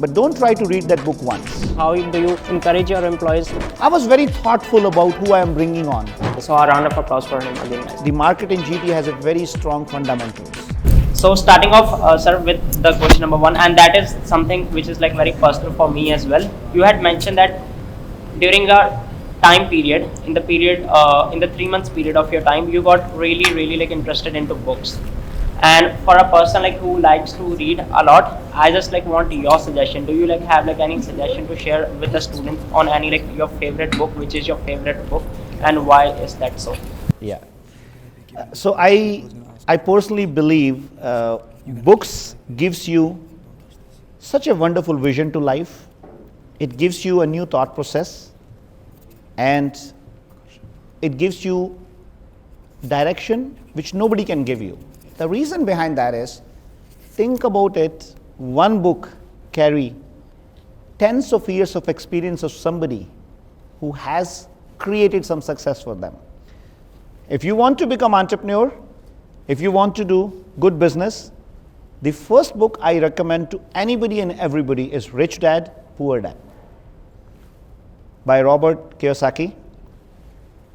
but don't try to read that book once. How do you encourage your employees? I was very thoughtful about who I am bringing on. So a round of applause for him again, guys. The market in GT has a very strong fundamentals. So starting off, sir, with the question number one, and that is something which is like very personal for me as well. You had mentioned that during a time period, in the 3 months period of your time, you got really like interested into books. And for a person like who likes to read a lot, I just like want your suggestion. Do you like have like any suggestion to share with the students on any like your favorite book, which is your favorite book, and why is that so? Yeah. So I personally believe books gives you such a wonderful vision to life. It gives you a new thought process, and it gives you direction which nobody can give you. The reason behind that is, think about it, one book carry tens of years of experience of somebody who has created some success for them. If you want to become entrepreneur, if you want to do good business, the first book I recommend to anybody and everybody is Rich Dad, Poor Dad by Robert Kiyosaki.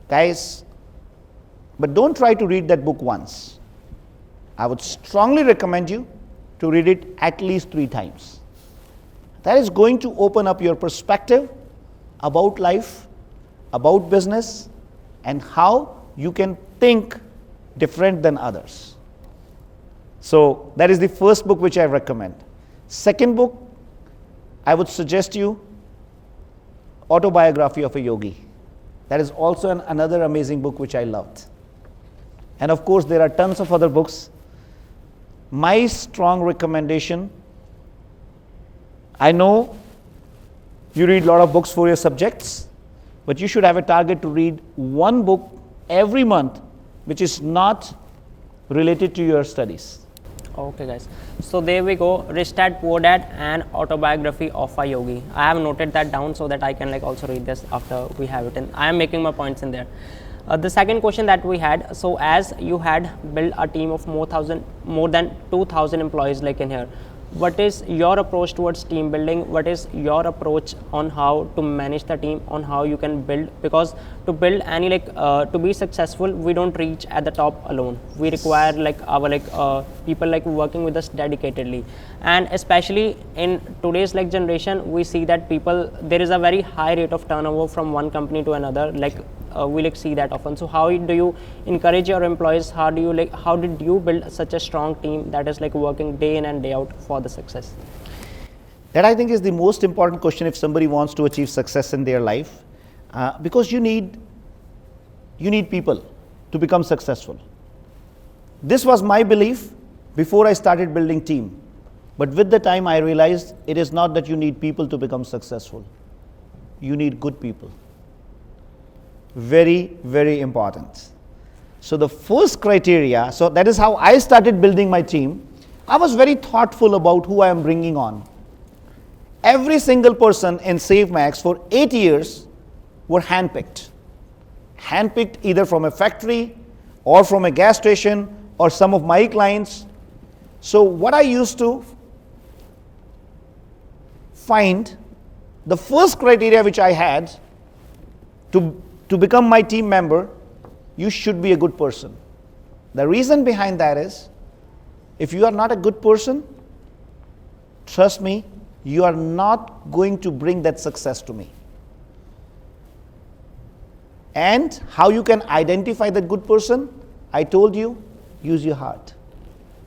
Guys, but don't try to read that book once. I would strongly recommend you to read it at least 3 times. That is going to open up your perspective about life, about business, and how you can think different than others. So that is the first book which I recommend. Second book, I would suggest you Autobiography of a Yogi. That is also another amazing book which I loved. And of course, there are tons of other books. My strong recommendation, I know you read a lot of books for your subjects, but you should have a target to read one book every month which is not related to your studies. Okay, guys. So there we go, Rich Dad, Poor Dad and Autobiography of a Yogi. I have noted that down so that I can like also read this after we have it, and I am making my points in there. The second question that we had, so as you had built a team of more than 2,000 employees like in here, what is your approach towards team building? What is your approach on how to manage the team, on how you can build? Because to build any to be successful, we don't reach at the top alone. We require like our people like working with us dedicatedly, and especially in today's like generation, we see that there is a very high rate of turnover from one company to another. We see that often. So how do you encourage your employees? How did you build such a strong team that is like working day in and day out for the success? That I think is the most important question if somebody wants to achieve success in their life, because you need people to become successful. This was my belief before I started building team, but with the time I realized it is not that you need people to become successful. You need good people. Very, very important. So the first criteria, so that is how I started building my team. I was very thoughtful about who I am bringing on. Every single person in SaveMax for 8 years were handpicked. Handpicked either from a factory or from a gas station or some of my clients. So what I used to find, the first criteria which I had to become my team member, you should be a good person. The reason behind that is, if you are not a good person, trust me, you are not going to bring that success to me. And how you can identify that good person? I told you, use your heart.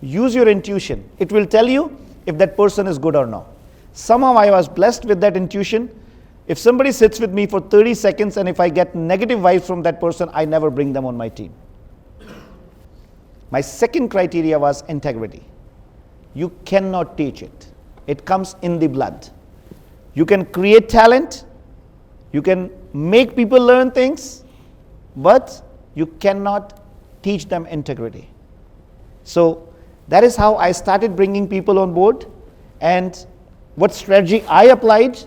Use your intuition. It will tell you if that person is good or not. Somehow I was blessed with that intuition. If somebody sits with me for 30 seconds and if I get negative vibes from that person, I never bring them on my team. My second criteria was integrity. You cannot teach it. It comes in the blood. You can create talent, you can make people learn things, but you cannot teach them integrity. So that is how I started bringing people on board, and what strategy I applied.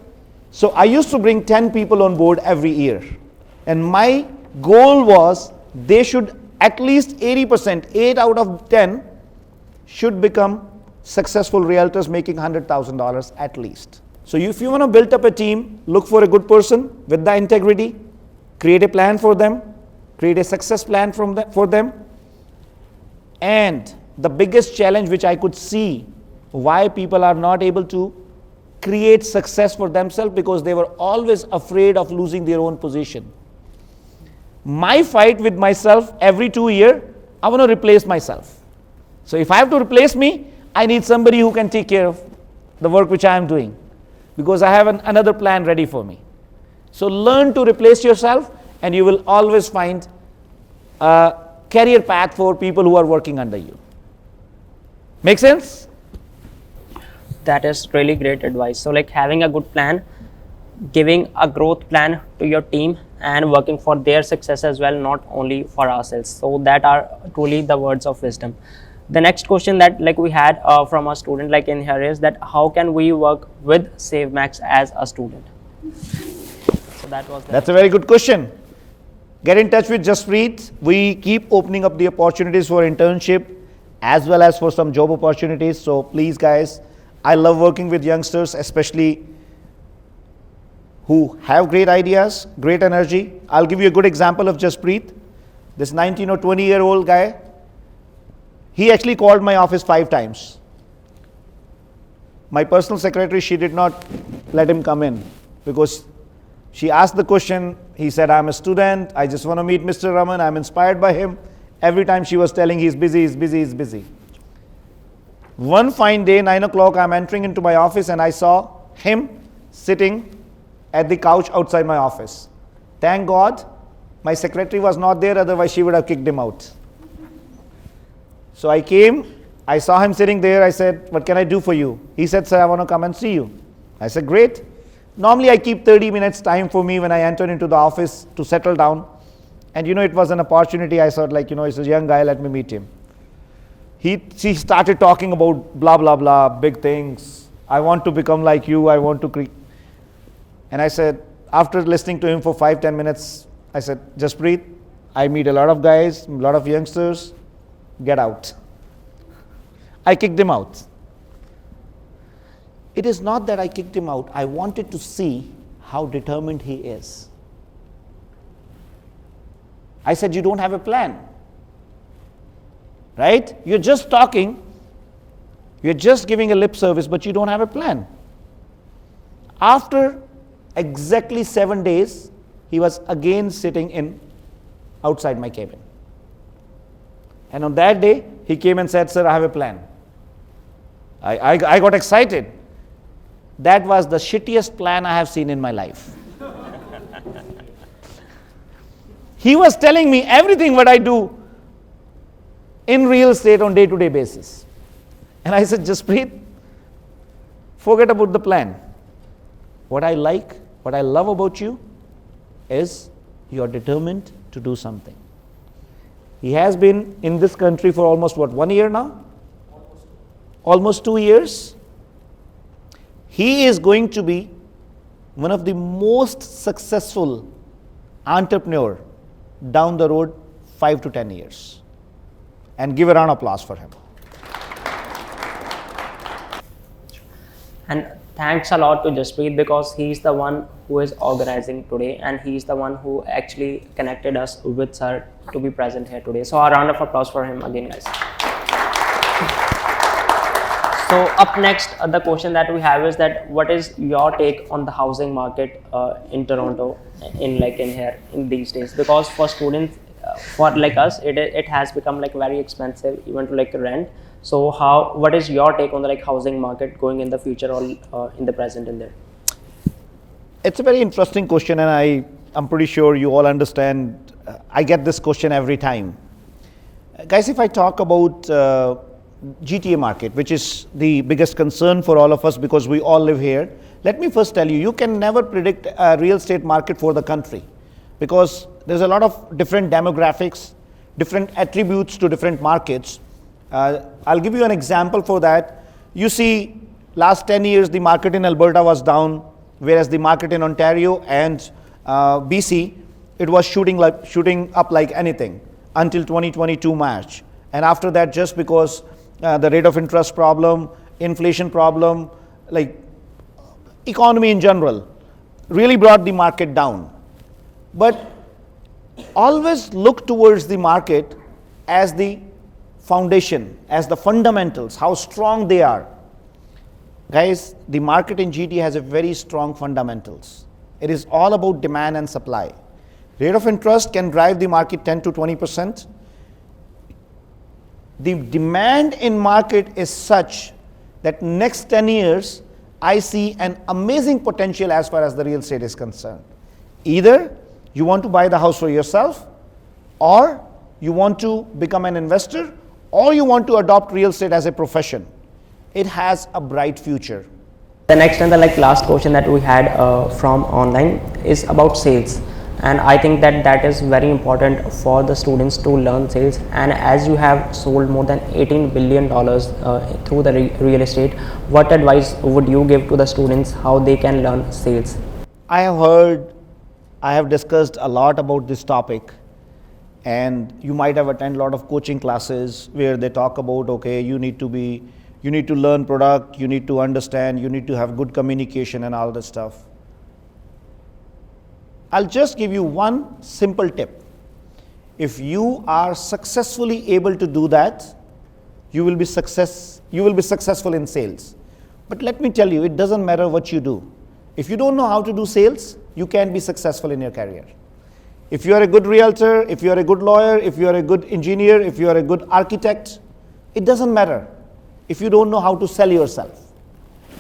So I used to bring 10 people on board every year, and my goal was they should at least 80%, 8 out of 10 should become successful realtors making $100,000 at least. So if you want to build up a team, look for a good person with the integrity, create a plan for them, create a success plan for them. And the biggest challenge which I could see why people are not able to create success for themselves, because they were always afraid of losing their own position. My fight with myself every 2 years, I want to replace myself. So if I have to replace me, I need somebody who can take care of the work which I am doing, because I have another plan ready for me. So learn to replace yourself, and you will always find a career path for people who are working under you. Make sense? That is really great advice. So like having a good plan, giving a growth plan to your team, and working for their success as well, not only for ourselves. So that are truly the words of wisdom. The next question that like we had from a student like in here is that how can we work with SaveMax as a student? So that's a very good question. Get in touch with Jaspreet. We keep opening up the opportunities for internship as well as for some job opportunities. So please guys, I love working with youngsters, especially who have great ideas, great energy. I'll give you a good example of Jaspreet. This 19 or 20-year-old guy, he actually called my office 5 times. My personal secretary, she did not let him come in because she asked the question. He said, I'm a student. I just want to meet Mr. Raman. I'm inspired by him. Every time she was telling he's busy, he's busy, he's busy. One fine day, 9 o'clock, I'm entering into my office and I saw him sitting at the couch outside my office. Thank God my secretary was not there, otherwise she would have kicked him out. So I came, I saw him sitting there. I said, what can I do for you? He said, sir, I want to come and see you. I said, great. Normally I keep 30 minutes time for me when I enter into the office to settle down. And it was an opportunity. I thought it's a young guy, let me meet him. He started talking about blah, blah, blah, big things. I want to become like you. I want to create. And I said, after listening to him for 5-10 minutes, I said, Jaspreet, I meet a lot of guys, a lot of youngsters, get out. I kicked him out. It is not that I kicked him out. I wanted to see how determined he is. I said, you don't have a plan. Right? You're just talking. You're just giving a lip service, but you don't have a plan. After exactly 7 days, he was again sitting outside my cabin. And on that day, he came and said, sir, I have a plan. I got excited. That was the shittiest plan I have seen in my life. He was telling me everything what I do in real estate on day-to-day basis. And I said, Jaspreet, forget about the plan. What I like, what I love about you is you are determined to do something. He has been in this country for almost 1 year now? Almost 2 years. He is going to be one of the most successful entrepreneur down the road 5 to 10 years. And give a round of applause for him. And thanks a lot to Jaspreet, because he's the one who is organizing today, and he's the one who actually connected us with sir to be present here today. So a round of applause for him again, guys. So up next, the question that we have is that what is your take on the housing market in Toronto in these days? Because for students, for like us, it has become very expensive even to rent. So what is your take on the housing market going in the future or in the present in there? It's a very interesting question, and I'm pretty sure you all understand. I get this question every time. Guys, if I talk about GTA market, which is the biggest concern for all of us because we all live here, let me first tell you, you can never predict a real estate market for the country because there's a lot of different demographics, different attributes to different markets. I'll give you an example for that. You see, last 10 years, the market in Alberta was down, whereas the market in Ontario and BC, it was shooting up like anything until 2022 March. And after that, just because the rate of interest problem inflation problem, like economy in general, really brought the market down. But always look towards the market as the foundation, as the fundamentals, how strong they are. Guys, the market in GT has a very strong fundamentals. It is all about demand and supply. Rate of interest can drive the market 10 to 20%. The demand in market is such that next 10 years, I see an amazing potential as far as the real estate is concerned. Either you want to buy the house for yourself, or you want to become an investor, or you want to adopt real estate as a profession. It has a bright future. The next and the last question that we had from online is about sales, and I think that is very important for the students to learn sales. And as you have sold more than $18 billion through the real estate, what advice would you give to the students how they can learn sales? I have discussed a lot about this topic, and you might have attended a lot of coaching classes where they talk about, okay, you need to learn product, you need to understand, you need to have good communication and all this stuff. I'll just give you one simple tip. If you are successfully able to do that, you will be successful in sales. But let me tell you, it doesn't matter what you do. If you don't know how to do sales, you can't be successful in your career. If you are a good realtor, if you are a good lawyer, if you are a good engineer, if you are a good architect, it doesn't matter if you don't know how to sell yourself.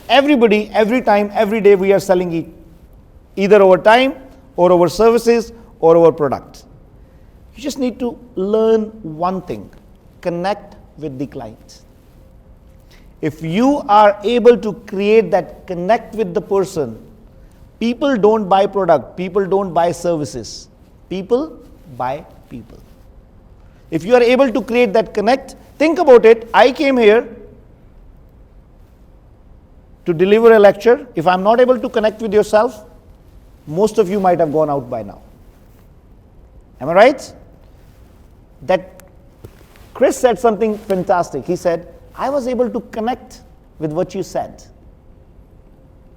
Everybody, every time, every day, we are selling it, either over time, or over services, or over product. You just need to learn one thing: connect with the client. If you are able to create that connect with the person, people don't buy product, people don't buy services, people buy people. If you are able to create that connect, think about it. I came here to deliver a lecture. If I'm not able to connect with yourself, most of you might have gone out by now. Am I right? That Chris said something fantastic. He said, I was able to connect with what you said.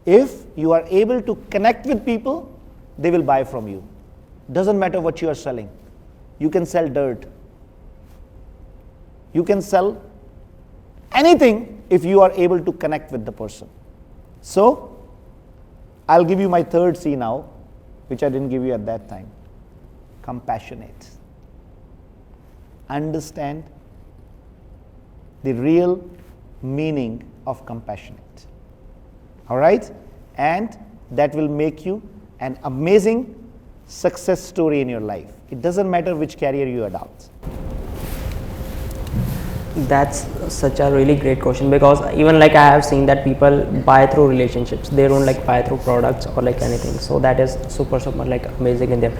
If you are able to connect with people, they will buy from you. Doesn't matter what you are selling. You can sell dirt. You can sell anything if you are able to connect with the person. So, I'll give you my third C now, which I didn't give you at that time. Compassionate. Understand the real meaning of compassionate. All right? And that will make you an amazing success story in your life. It doesn't matter which career you adopt. That's such a really great question, because even I have seen that people buy through relationships. They don't buy through products or anything. So that is super amazing in there.